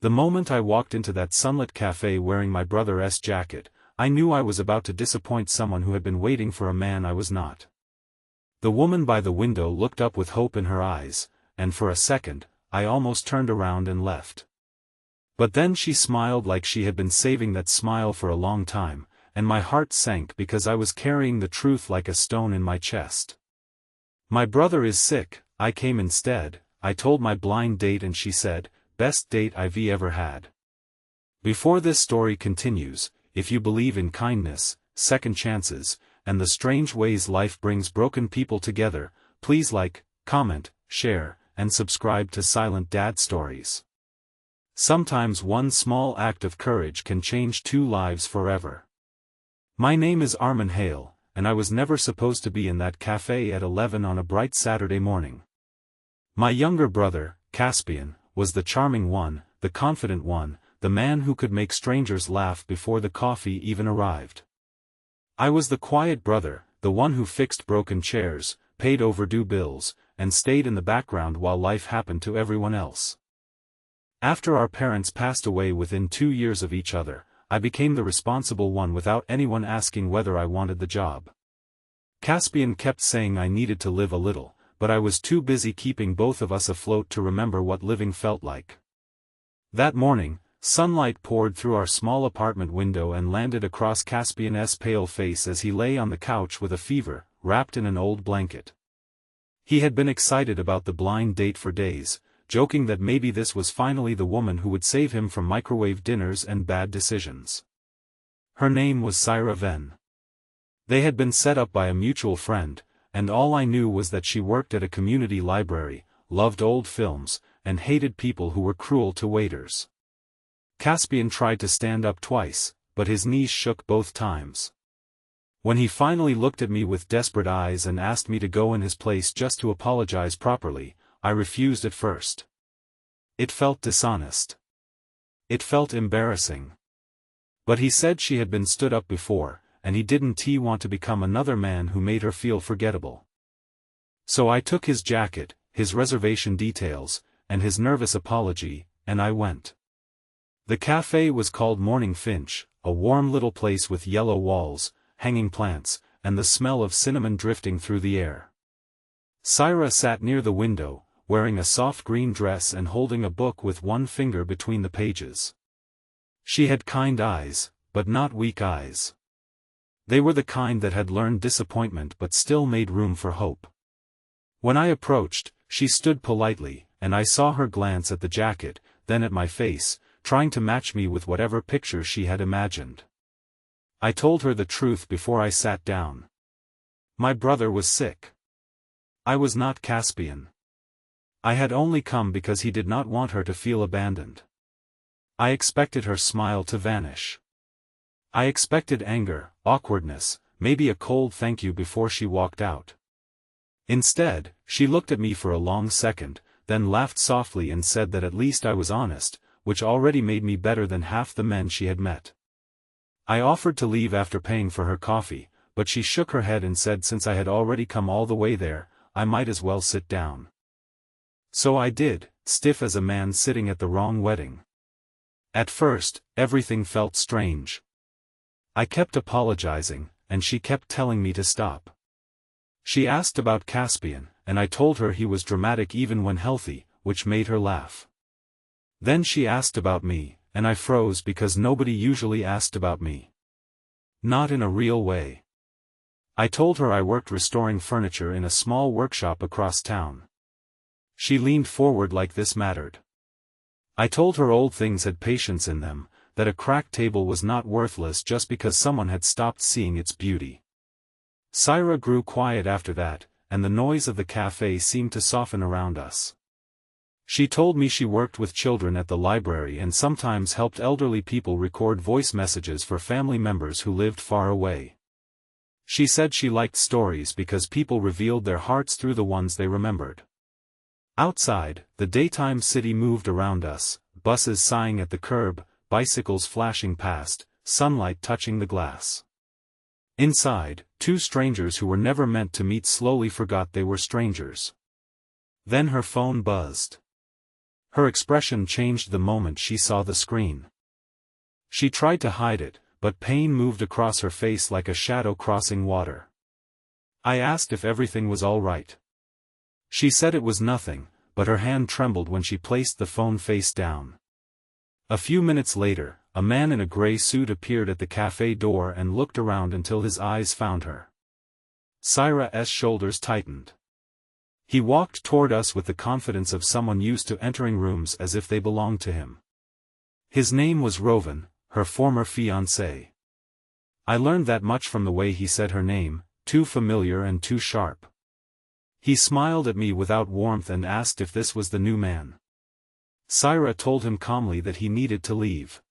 The moment I walked into that sunlit cafe wearing my brother's jacket, I knew I was about to disappoint someone who had been waiting for a man I was not. The woman by the window looked up with hope in her eyes, and for a second, I almost turned around and left. But then she smiled like she had been saving that smile for a long time, and my heart sank because I was carrying the truth like a stone in my chest. My brother is sick, I came instead, I told my blind date, and she said, best date I've ever had. Before this story continues, if you believe in kindness, second chances, and the strange ways life brings broken people together, please like, comment, share, and subscribe to Silent Dad Stories. Sometimes one small act of courage can change two lives forever. My name is Arman Hale, and I was never supposed to be in that cafe at 11 on a bright Saturday morning. My younger brother, Caspian, was the charming one, the confident one, the man who could make strangers laugh before the coffee even arrived. I was the quiet brother, the one who fixed broken chairs, paid overdue bills, and stayed in the background while life happened to everyone else. After our parents passed away within 2 years of each other, I became the responsible one without anyone asking whether I wanted the job. Caspian kept saying I needed to live a little, but I was too busy keeping both of us afloat to remember what living felt like. That morning, sunlight poured through our small apartment window and landed across Caspian's pale face as he lay on the couch with a fever, wrapped in an old blanket. He had been excited about the blind date for days, joking that maybe this was finally the woman who would save him from microwave dinners and bad decisions. Her name was Saira. They had been set up by a mutual friend, and all I knew was that she worked at a community library, loved old films, and hated people who were cruel to waiters. Caspian tried to stand up twice, but his knees shook both times. When he finally looked at me with desperate eyes and asked me to go in his place just to apologize properly, I refused at first. It felt dishonest. It felt embarrassing. But he said she had been stood up before, and he didn't want to become another man who made her feel forgettable. So I took his jacket, his reservation details, and his nervous apology, and I went. The cafe was called Morning Finch, a warm little place with yellow walls, hanging plants, and the smell of cinnamon drifting through the air. Saira sat near the window, wearing a soft green dress and holding a book with one finger between the pages. She had kind eyes, but not weak eyes. They were the kind that had learned disappointment but still made room for hope. When I approached, she stood politely, and I saw her glance at the jacket, then at my face, trying to match me with whatever picture she had imagined. I told her the truth before I sat down. My brother was sick. I was not Caspian. I had only come because he did not want her to feel abandoned. I expected her smile to vanish. I expected anger, awkwardness, maybe a cold thank you before she walked out. Instead, she looked at me for a long second, then laughed softly and said that at least I was honest, which already made me better than half the men she had met. I offered to leave after paying for her coffee, but she shook her head and said since I had already come all the way there, I might as well sit down. So I did, stiff as a man sitting at the wrong wedding. At first, everything felt strange. I kept apologizing, and she kept telling me to stop. She asked about Caspian, and I told her he was dramatic even when healthy, which made her laugh. Then she asked about me, and I froze because nobody usually asked about me. Not in a real way. I told her I worked restoring furniture in a small workshop across town. She leaned forward like this mattered. I told her old things had patience in them, that a cracked table was not worthless just because someone had stopped seeing its beauty. Saira grew quiet after that, and the noise of the cafe seemed to soften around us. She told me she worked with children at the library and sometimes helped elderly people record voice messages for family members who lived far away. She said she liked stories because people revealed their hearts through the ones they remembered. Outside, the daytime city moved around us, buses sighing at the curb, bicycles flashing past, sunlight touching the glass. Inside, two strangers who were never meant to meet slowly forgot they were strangers. Then her phone buzzed. Her expression changed the moment she saw the screen. She tried to hide it, but pain moved across her face like a shadow crossing water. I asked if everything was all right. She said it was nothing, but her hand trembled when she placed the phone face down. A few minutes later, a man in a gray suit appeared at the cafe door and looked around until his eyes found her. Saira's shoulders tightened. He walked toward us with the confidence of someone used to entering rooms as if they belonged to him. His name was Rovan, her former fiancé. I learned that much from the way he said her name, too familiar and too sharp. He smiled at me without warmth and asked if this was the new man. Saira told him calmly that he needed to leave.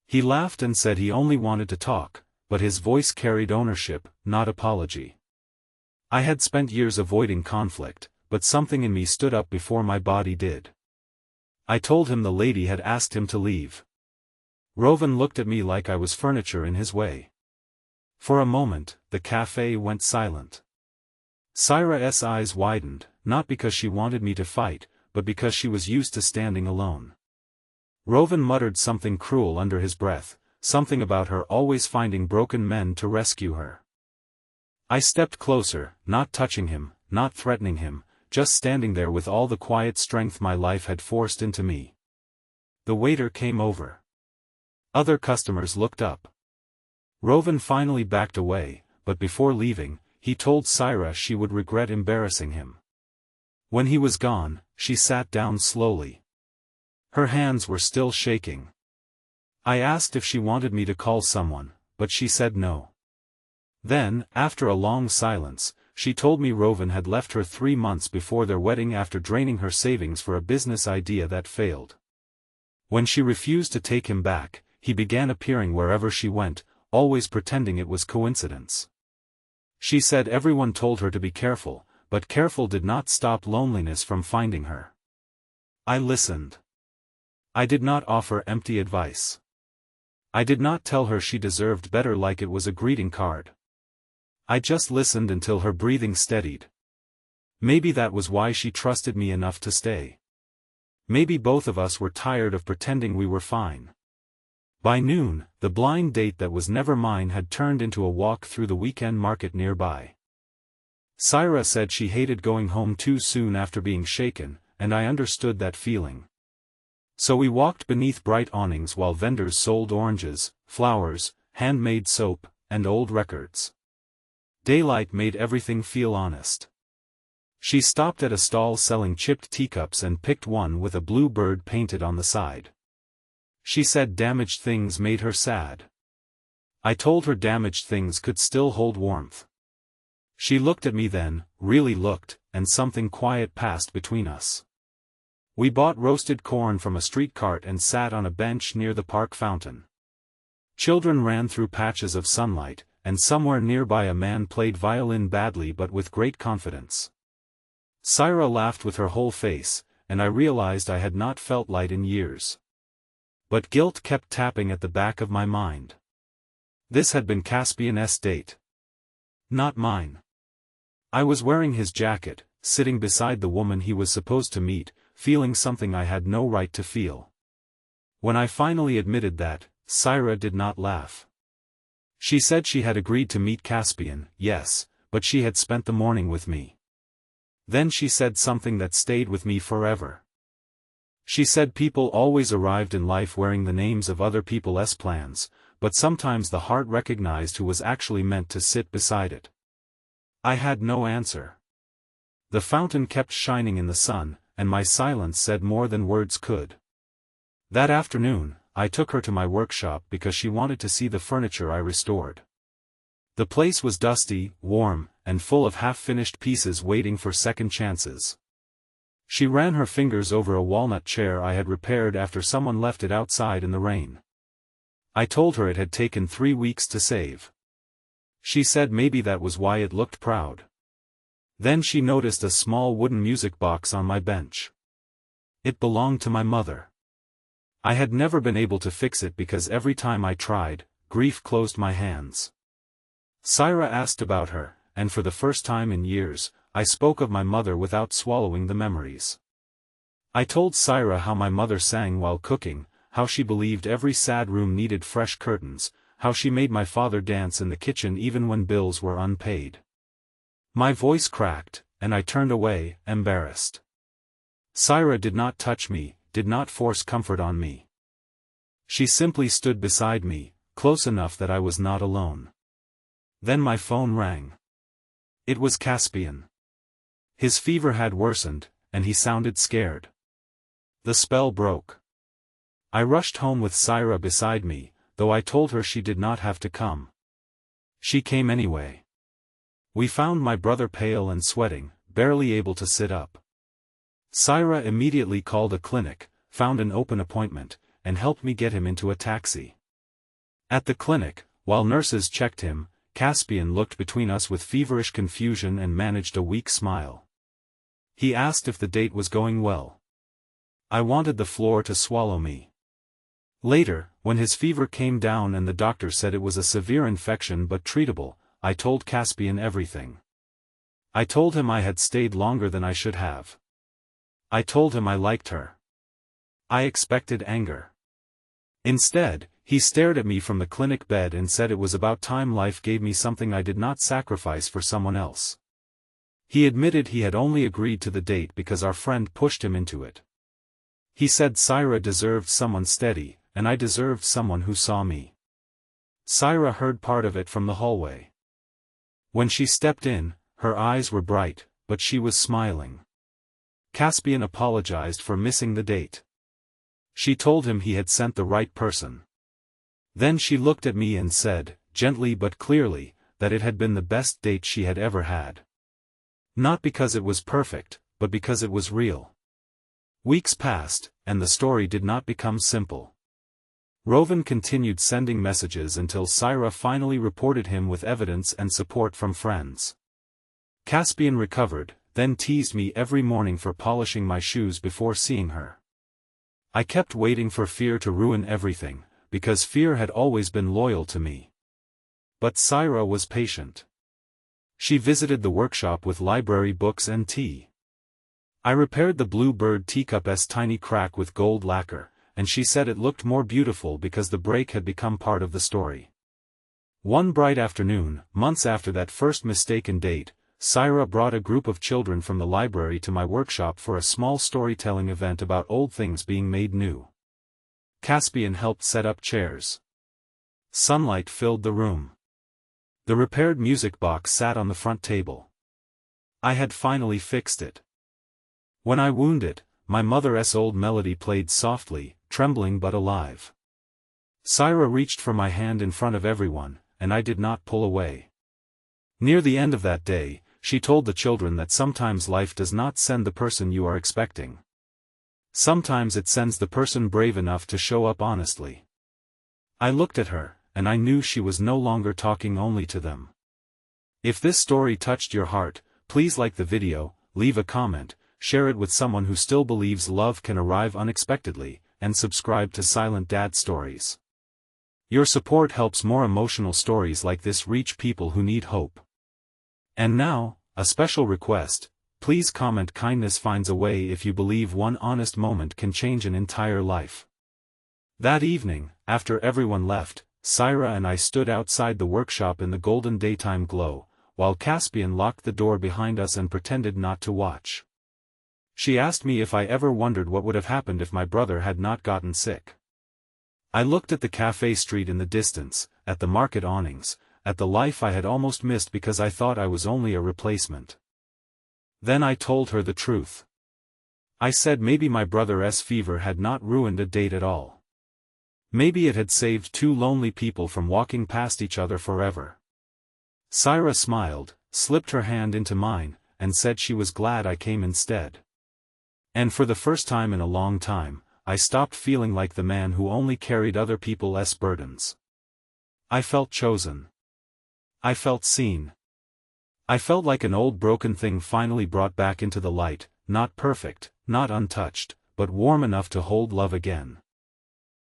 He laughed and said he only wanted to talk, but his voice carried ownership, not apology. I had spent years avoiding conflict, but something in me stood up before my body did. I told him the lady had asked him to leave. Rovan looked at me like I was furniture in his way. For a moment, the cafe went silent. Saira's eyes widened, not because she wanted me to fight, but because she was used to standing alone. Rovan muttered something cruel under his breath, something about her always finding broken men to rescue her. I stepped closer, not touching him, not threatening him, just standing there with all the quiet strength my life had forced into me. The waiter came over. Other customers looked up. Rovan finally backed away, but before leaving, he told Saira she would regret embarrassing him. When he was gone, she sat down slowly. Her hands were still shaking. I asked if she wanted me to call someone, but she said no. Then, after a long silence, she told me Rovan had left her 3 months before their wedding after draining her savings for a business idea that failed. When she refused to take him back, he began appearing wherever she went, always pretending it was coincidence. She said everyone told her to be careful, but careful did not stop loneliness from finding her. I listened. I did not offer empty advice. I did not tell her she deserved better like it was a greeting card. I just listened until her breathing steadied. Maybe that was why she trusted me enough to stay. Maybe both of us were tired of pretending we were fine. By noon, the blind date that was never mine had turned into a walk through the weekend market nearby. Saira said she hated going home too soon after being shaken, and I understood that feeling. So we walked beneath bright awnings while vendors sold oranges, flowers, handmade soap, and old records. Daylight made everything feel honest. She stopped at a stall selling chipped teacups and picked one with a blue bird painted on the side. She said damaged things made her sad. I told her damaged things could still hold warmth. She looked at me then, really looked, and something quiet passed between us. We bought roasted corn from a street cart and sat on a bench near the park fountain. Children ran through patches of sunlight, and somewhere nearby a man played violin badly but with great confidence. Saira laughed with her whole face, and I realized I had not felt light in years. But guilt kept tapping at the back of my mind. This had been Caspian's date. Not mine. I was wearing his jacket, sitting beside the woman he was supposed to meet, feeling something I had no right to feel. When I finally admitted that, Saira did not laugh. She said she had agreed to meet Caspian, yes, but she had spent the morning with me. Then she said something that stayed with me forever. She said people always arrived in life wearing the names of other people's plans, but sometimes the heart recognized who was actually meant to sit beside it. I had no answer. The fountain kept shining in the sun, and my silence said more than words could. That afternoon, I took her to my workshop because she wanted to see the furniture I restored. The place was dusty, warm, and full of half-finished pieces waiting for second chances. She ran her fingers over a walnut chair I had repaired after someone left it outside in the rain. I told her it had taken 3 weeks to save. She said maybe that was why it looked proud. Then she noticed a small wooden music box on my bench. It belonged to my mother. I had never been able to fix it because every time I tried, grief closed my hands. Saira asked about her, and for the first time in years, I spoke of my mother without swallowing the memories. I told Saira how my mother sang while cooking, how she believed every sad room needed fresh curtains, how she made my father dance in the kitchen even when bills were unpaid. My voice cracked, and I turned away, embarrassed. Saira did not touch me, did not force comfort on me. She simply stood beside me, close enough that I was not alone. Then my phone rang. It was Caspian. His fever had worsened, and he sounded scared. The spell broke. I rushed home with Saira beside me, though I told her she did not have to come. She came anyway. We found my brother pale and sweating, barely able to sit up. Saira immediately called a clinic, found an open appointment, and helped me get him into a taxi. At the clinic, while nurses checked him, Caspian looked between us with feverish confusion and managed a weak smile. He asked if the date was going well. I wanted the floor to swallow me. Later, when his fever came down and the doctor said it was a severe infection but treatable, I told Caspian everything. I told him I had stayed longer than I should have. I told him I liked her. I expected anger. Instead, he stared at me from the clinic bed and said it was about time life gave me something I did not sacrifice for someone else. He admitted he had only agreed to the date because our friend pushed him into it. He said Saira deserved someone steady, and I deserved someone who saw me. Saira heard part of it from the hallway. When she stepped in, her eyes were bright, but she was smiling. Caspian apologized for missing the date. She told him he had sent the right person. Then she looked at me and said, gently but clearly, that it had been the best date she had ever had. Not because it was perfect, but because it was real. Weeks passed, and the story did not become simple. Rovan continued sending messages until Saira finally reported him with evidence and support from friends. Caspian recovered, then teased me every morning for polishing my shoes before seeing her. I kept waiting for fear to ruin everything, because fear had always been loyal to me. But Saira was patient. She visited the workshop with library books and tea. I repaired the blue bird teacup's tiny crack with gold lacquer, and she said it looked more beautiful because the break had become part of the story. One bright afternoon, months after that first mistaken date, Saira brought a group of children from the library to my workshop for a small storytelling event about old things being made new. Caspian helped set up chairs. Sunlight filled the room. The repaired music box sat on the front table. I had finally fixed it. When I wound it, my mother's old melody played softly, trembling but alive. Saira reached for my hand in front of everyone, and I did not pull away. Near the end of that day, she told the children that sometimes life does not send the person you are expecting. Sometimes it sends the person brave enough to show up honestly. I looked at her, and I knew she was no longer talking only to them. If this story touched your heart, please like the video, leave a comment, share it with someone who still believes love can arrive unexpectedly, and subscribe to Silent Dad Stories. Your support helps more emotional stories like this reach people who need hope. And now, a special request, please comment kindness finds a way if you believe one honest moment can change an entire life. That evening, after everyone left, Saira and I stood outside the workshop in the golden daytime glow, while Caspian locked the door behind us and pretended not to watch. She asked me if I ever wondered what would have happened if my brother had not gotten sick. I looked at the cafe street in the distance, at the market awnings, at the life I had almost missed because I thought I was only a replacement. Then I told her the truth. I said maybe my brother's fever had not ruined a date at all. Maybe it had saved two lonely people from walking past each other forever. Saira smiled, slipped her hand into mine, and said she was glad I came instead. And for the first time in a long time, I stopped feeling like the man who only carried other people's burdens. I felt chosen. I felt seen. I felt like an old broken thing finally brought back into the light, not perfect, not untouched, but warm enough to hold love again.